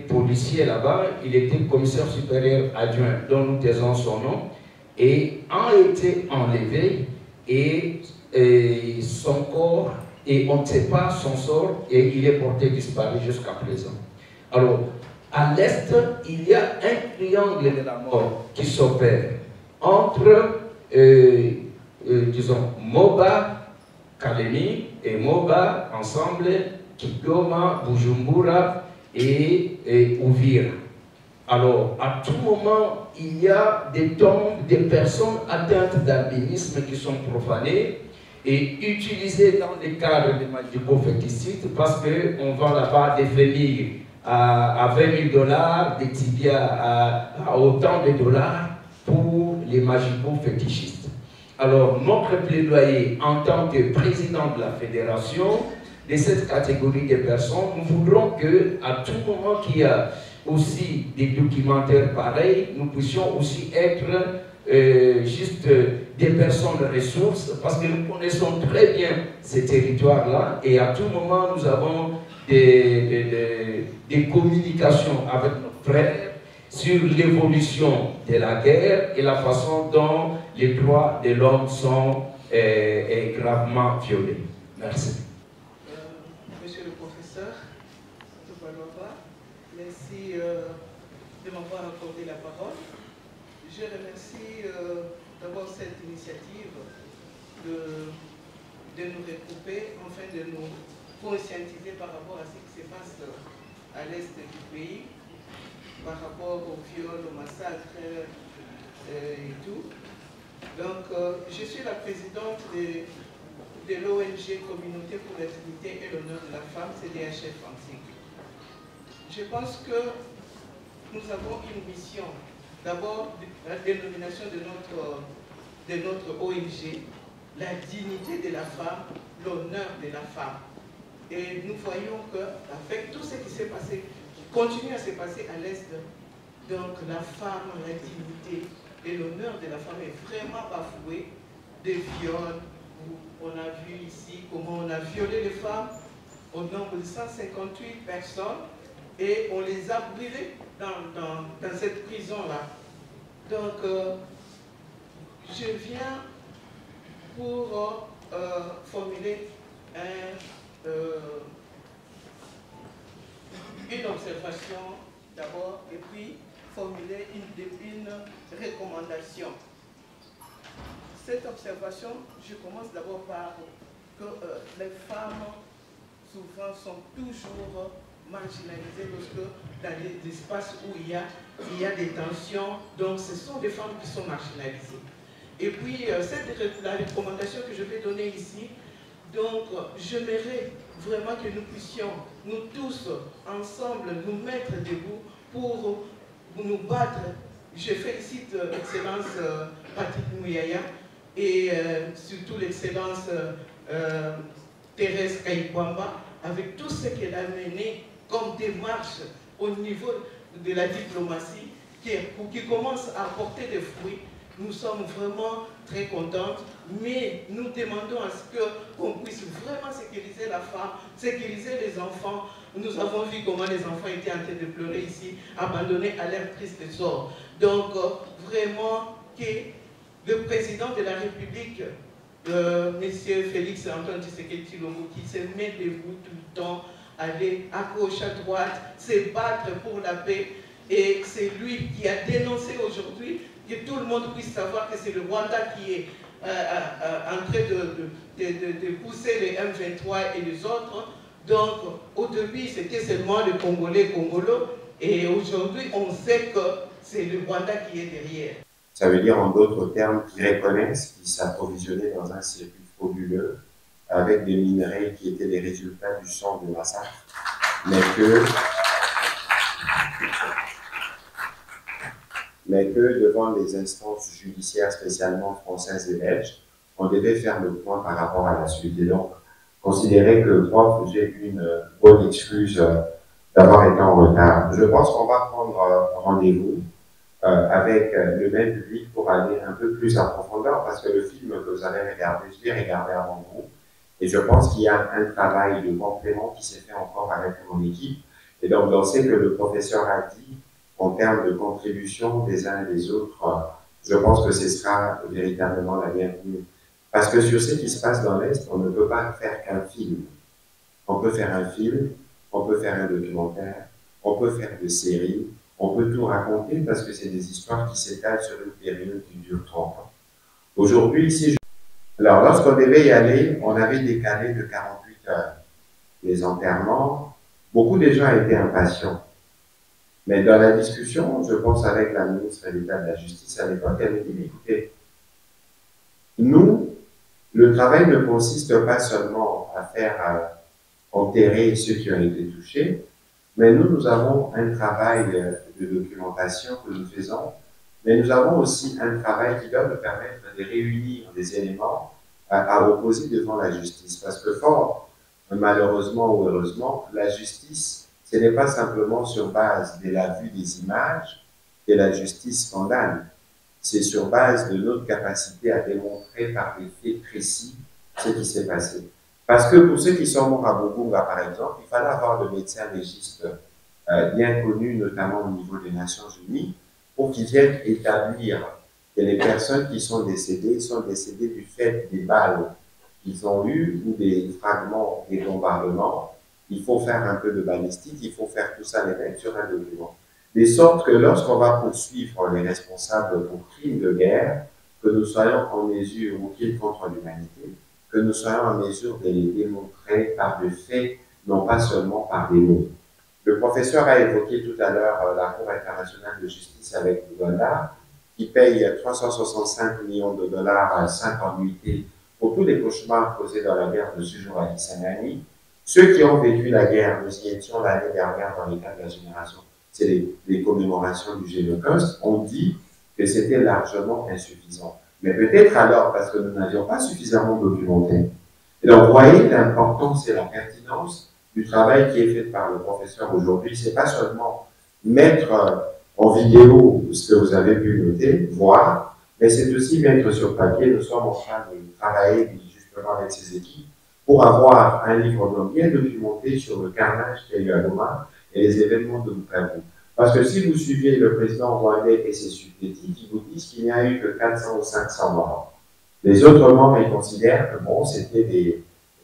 policier là-bas. Il était commissaire supérieur adjoint, dont nous taisons son nom, et a été enlevé, et son corps, et on ne sait pas son sort, et il est porté disparu jusqu'à présent. Alors, à l'est, il y a un triangle de la mort qui s'opère entre, disons, Moba, Kalemi et Moba, ensemble, Kigoma, Bujumbura et Uvira. Alors, à tout moment, il y a des tombes des personnes atteintes d'albinisme qui sont profanées et utilisées dans les cadres de médico-féticides parce qu'on vend là-bas des familles à 20 000 $, des tibias à autant de dollars pour les magico-fétichistes. Alors, notre plaidoyer en tant que président de la fédération de cette catégorie de personnes, nous voudrons qu'à tout moment qu'il y a aussi des documentaires pareils, nous puissions aussi être juste des personnes ressources, parce que nous connaissons très bien ces territoires-là, et à tout moment nous avons des communications avec nos frères sur l'évolution de la guerre et la façon dont les droits de l'homme sont gravement violés. Merci. Monsieur le professeur, merci de m'avoir accordé la parole. Je remercie d'abord cette initiative de nous regrouper, enfin de nous conscientiser par rapport à ce qui se passe à l'est du pays, par rapport au viol, au massacre et tout. Donc, je suis la présidente de l'ONG Communauté pour la dignité et l'honneur de la femme, CDHF Antique. Je pense que nous avons une mission. D'abord, la dénomination de notre ONG, la dignité de la femme, l'honneur de la femme. Et nous voyons qu'avec tout ce qui s'est passé, qui continue à se passer à l'Est, donc la femme, la dignité et l'honneur de la femme est vraiment bafoué. Des viols, où on a vu ici comment on a violé les femmes au nombre de 158 personnes et on les a brûlées dans cette prison-là. Donc, je viens pour formuler une observation d'abord et puis formuler une recommandation. Cette observation, je commence d'abord par que les femmes souvent sont toujours marginalisées lorsque dans les espaces où il y a des tensions, donc ce sont des femmes qui sont marginalisées. Et puis, la recommandation que je vais donner ici, donc, j'aimerais vraiment que nous puissions, nous tous, ensemble, nous mettre debout pour nous battre. Je félicite l'excellence Patrick Mouyaya et surtout l'excellence Thérèse Kaïkwamba, avec tout ce qu'elle a mené comme démarche au niveau de la diplomatie, qui commence à porter des fruits. Nous sommes vraiment très contentes, mais nous demandons à ce qu'on puisse vraiment sécuriser la femme, sécuriser les enfants. Nous avons vu comment les enfants étaient en train de pleurer ici, abandonnés à leur triste sort. Donc, vraiment, que le président de la République, M. Félix Antoine Tshisekedi Tshilombo, qui se met debout tout le temps, aller à gauche, à droite, se battre pour la paix. Et c'est lui qui a dénoncé aujourd'hui que tout le monde puisse savoir que c'est le Rwanda qui est en train de pousser les M23 et les autres. Donc, au début, c'était seulement le Congolais congolo, et aujourd'hui, on sait que c'est le Rwanda qui est derrière. Ça veut dire, en d'autres termes, qu'ils reconnaissent qu'ils s'approvisionnaient dans un circuit frauduleux avec des minerais qui étaient les résultats du sang de massacre, mais que devant les instances judiciaires, spécialement françaises et belges, on devait faire le point par rapport à la suite. Et donc, considérer que moi, j'ai une bonne excuse d'avoir été en retard. Je pense qu'on va prendre rendez-vous avec le même public pour aller un peu plus en profondeur, parce que le film que vous avez regardé, je l'ai regardé avant vous, et je pense qu'il y a un travail de complément qui s'est fait encore avec mon équipe. Et donc, dans ce que le professeur a dit, en termes de contribution des uns et des autres, je pense que ce sera véritablement la bienvenue. Parce que sur ce qui se passe dans l'Est, on ne peut pas faire qu'un film. On peut faire un film, on peut faire un documentaire, on peut faire des séries, on peut tout raconter parce que c'est des histoires qui s'étalent sur une période qui dure 30 ans. Aujourd'hui, alors lorsqu'on devait y aller, on avait décalé de 48 heures les enterrements. Beaucoup de gens étaient impatients. Mais dans la discussion, je pense avec la ministre d'État de la Justice à l'époque, elle a dit, écoutez, nous, le travail ne consiste pas seulement à faire enterrer ceux qui ont été touchés, mais nous avons un travail de documentation que nous faisons, mais nous avons aussi un travail qui doit nous permettre de réunir des éléments à opposer devant la justice. Parce que fort, malheureusement ou heureusement, la justice, ce n'est pas simplement sur base de la vue des images que la justice condamne. C'est sur base de notre capacité à démontrer par des faits précis ce qui s'est passé. Parce que pour ceux qui sont morts à Bobunga, par exemple, il fallait avoir le médecin légiste bien connu, notamment au niveau des Nations Unies, pour qu'ils viennent établir que les personnes qui sont décédées du fait des balles qu'ils ont eues ou des fragments des bombardements. Il faut faire un peu de balistique, il faut faire tout ça, les mettre sur un document. De sorte que lorsqu'on va poursuivre les responsables pour crimes de guerre, que nous soyons en mesure, ou crimes contre l'humanité, que nous soyons en mesure de les démontrer par des faits, non pas seulement par des mots. Le professeur a évoqué tout à l'heure la Cour internationale de justice avec l'Ouganda, qui paye 365 millions de dollars à 5 annuités pour tous les cauchemars causés dans la guerre de Sujo à Kisangani. Ceux qui ont vécu la guerre, nous y étions l'année dernière dans l'état de la génération, c'est les commémorations du Génocide, on dit que c'était largement insuffisant. Mais peut-être alors, parce que nous n'avions pas suffisamment documenté. Et donc, vous voyez l'importance et la pertinence du travail qui est fait par le professeur aujourd'hui. C'est pas seulement mettre en vidéo ce que vous avez pu noter, voir, mais c'est aussi mettre sur papier. Nous sommes en train de travailler justement avec ces équipes pour avoir un livre bien documenté sur le carnage qu'il y a eu à Goma et les événements de Bukavu. Parce que si vous suivez le président rwandais et ses subtétiques, ils vous disent qu'il n'y a eu que 400 ou 500 morts. Les autres morts, ils considèrent que bon, c'était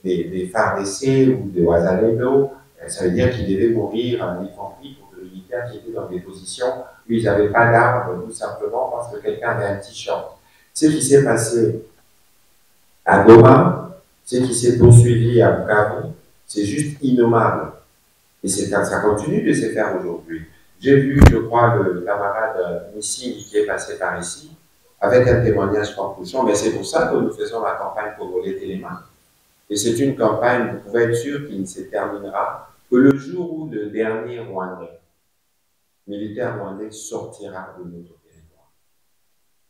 des FARDC ou des Wazalendo. Ça veut dire qu'ils devaient mourir, y compris pour les militaires qui étaient dans des positions où ils n'avaient pas d'armes, tout simplement parce que quelqu'un avait un t-shirt. Ce qui s'est passé à Goma, ce qui s'est poursuivi à Bukavu, c'est juste innommable. Et ça continue de se faire aujourd'hui. J'ai vu, je crois, le camarade Missing qui est passé par ici. avec un témoignage fort touchant. Mais c'est pour ça que nous faisons la campagne Congolais Téléma. Et c'est une campagne, vous pouvez être sûr, qui ne se terminera que le jour où le dernier Rwandais, militaire rwandais, sortira de notre territoire.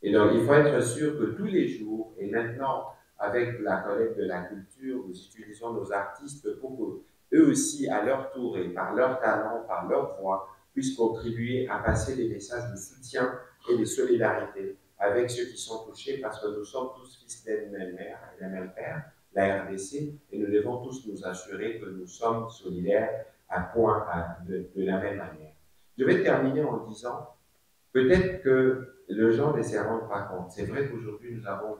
Et donc, il faut être sûr que tous les jours, et maintenant, avec la collecte de la culture, nous utilisons nos artistes pour qu'eux aussi, à leur tour et par leur talent, par leur voix, puissent contribuer à passer des messages de soutien et de solidarité avec ceux qui sont touchés, parce que nous sommes tous fils d'une même mère et d'un même père, la RDC, et nous devons tous nous assurer que nous sommes solidaires à point de la même manière. Je vais terminer en disant, peut-être que les gens ne se rendent pas compte. C'est vrai qu'aujourd'hui, nous avons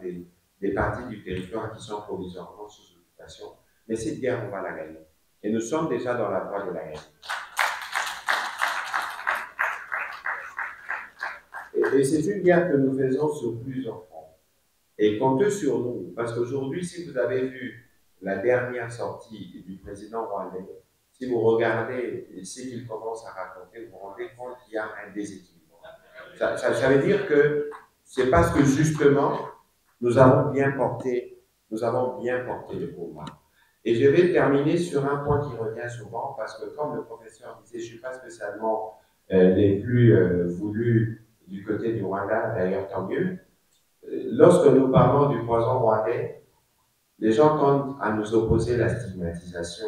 des parties du territoire qui sont provisoirement sous occupation, mais cette guerre, on va la gagner. Et nous sommes déjà dans la voie de la gagner. Et c'est une guerre que nous faisons sur plusieurs fronts. Et comptez sur nous, parce qu'aujourd'hui, si vous avez vu la dernière sortie du président rwandais, si vous regardez ce qu'il commence à raconter, vous vous rendez compte qu'il y a un déséquilibre. Ça veut dire que c'est parce que justement, nous avons bien porté le combat. Et je vais terminer sur un point qui revient souvent, parce que comme le professeur disait, je ne suis pas spécialement les plus voulus du côté du Rwanda, d'ailleurs tant mieux. Lorsque nous parlons du poison rwandais, les gens tendent à nous opposer la stigmatisation.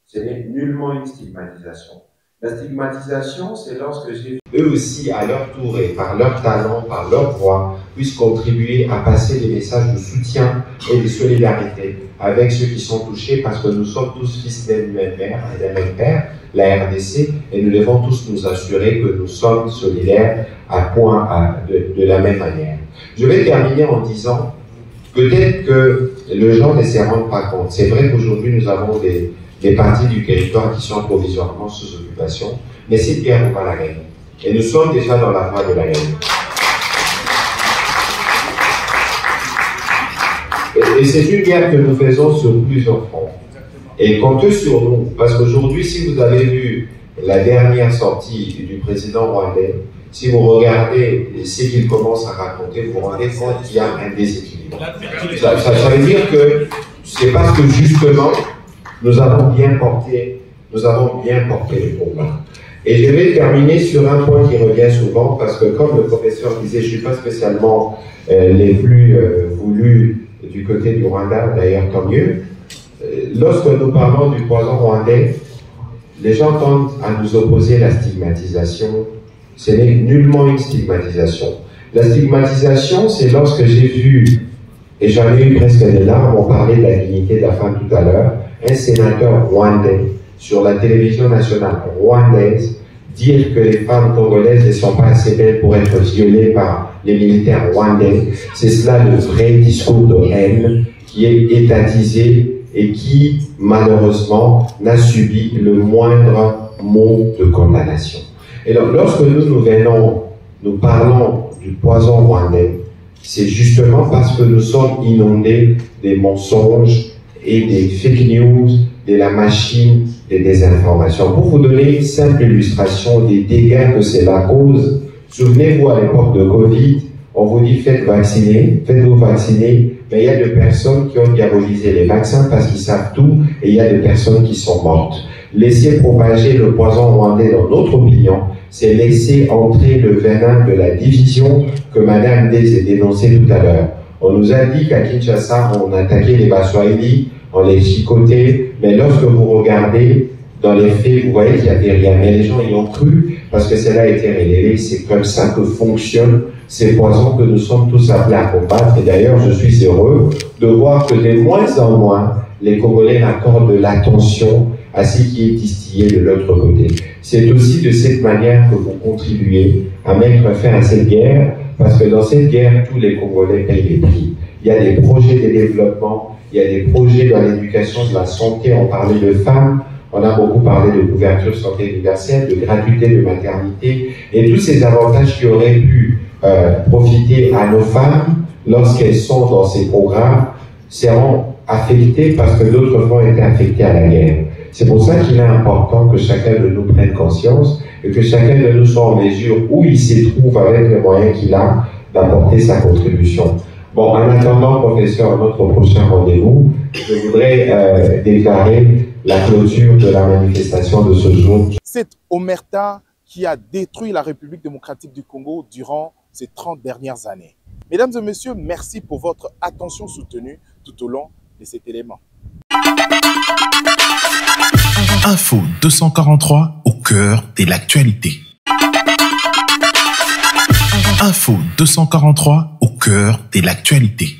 Ce n'est nullement une stigmatisation. La stigmatisation, c'est lorsque eux aussi, à leur tour et par leur talent, par leur voix, puissent contribuer à passer des messages de soutien et de solidarité avec ceux qui sont touchés, parce que nous sommes tous fils d'une même mère et d'un même père, la RDC, et nous devons tous nous assurer que nous sommes solidaires à point de la même manière. Je vais terminer en disant, peut-être que les gens ne se rendent pas compte. C'est vrai qu'aujourd'hui, nous avons des parties du territoire qui sont provisoirement sous occupation, mais cette guerre, on va la gagner. Et nous sommes déjà dans la voie de la gagner. Et c'est une guerre que nous faisons sur plusieurs fronts. Et comptez sur nous, parce qu'aujourd'hui, si vous avez vu la dernière sortie du président rwandais, si vous regardez ce qu'il commence à raconter, vous vous rendez compte qu'il y a un déséquilibre. Ça veut dire que c'est parce que justement, nous avons bien porté le combat. Et je vais terminer sur un point qui revient souvent, parce que comme le professeur disait, je ne suis pas spécialement les plus voulus du côté du Rwanda, d'ailleurs tant mieux. Lorsque nous parlons du poison rwandais, les gens tendent à nous opposer la stigmatisation. Ce n'est nullement une stigmatisation. La stigmatisation, c'est lorsque j'ai vu, et j'en ai eu presque des larmes, on parlait de la dignité de la femme tout à l'heure, un sénateur rwandais sur la télévision nationale rwandaise dire que les femmes congolaises ne sont pas assez belles pour être violées par les militaires rwandais. C'est cela le vrai discours de haine qui est étatisé et qui, malheureusement, n'a subi le moindre mot de condamnation. Et donc, lorsque nous parlons du poison rwandais, c'est justement parce que nous sommes inondés des mensonges et des fake news, de la machine des désinformations. Pour vous donner une simple illustration des dégâts que cela cause, souvenez-vous à l'époque de Covid, on vous dit faites-vous vacciner, mais il y a des personnes qui ont diabolisé les vaccins parce qu'ils savent tout, et il y a des personnes qui sont mortes. Laisser propager le poison rwandais dans notre opinion, c'est laisser entrer le venin de la division que Madame Dez a dénoncé tout à l'heure. On nous a dit qu'à Kinshasa, on attaquait les Baswahili, on les chicotait, mais lorsque vous regardez dans les faits, vous voyez qu'il n'y avait rien. Mais les gens y ont cru parce que cela a été révélé. C'est comme ça que fonctionnent ces poisons que nous sommes tous appelés à combattre. Et d'ailleurs, je suis heureux de voir que de moins en moins, les Congolais accordent de l'attention à ce qui est distillé de l'autre côté. C'est aussi de cette manière que vous contribuez à mettre fin à cette guerre, parce que dans cette guerre, tous les Congolais payent les prix. Il y a des projets de développement, il y a des projets dans l'éducation, de la santé, on parlait de femmes, on a beaucoup parlé de couverture santé universelle, de gratuité de maternité, et tous ces avantages qui auraient pu profiter à nos femmes lorsqu'elles sont dans ces programmes seront affectés parce que d'autres ont été affectés à la guerre. C'est pour ça qu'il est important que chacun de nous prenne conscience et que chacun de nous soit en mesure, où il se trouve avec les moyens qu'il a, d'apporter sa contribution. Bon, en attendant, professeur, notre prochain rendez-vous, je voudrais déclarer la clôture de la manifestation de ce jour. Cette omerta qui a détruit la République démocratique du Congo durant ces 30 dernières années. Mesdames et messieurs, merci pour votre attention soutenue tout au long de cet élément. Info 243 au cœur de l'actualité. Info 243 au cœur de l'actualité.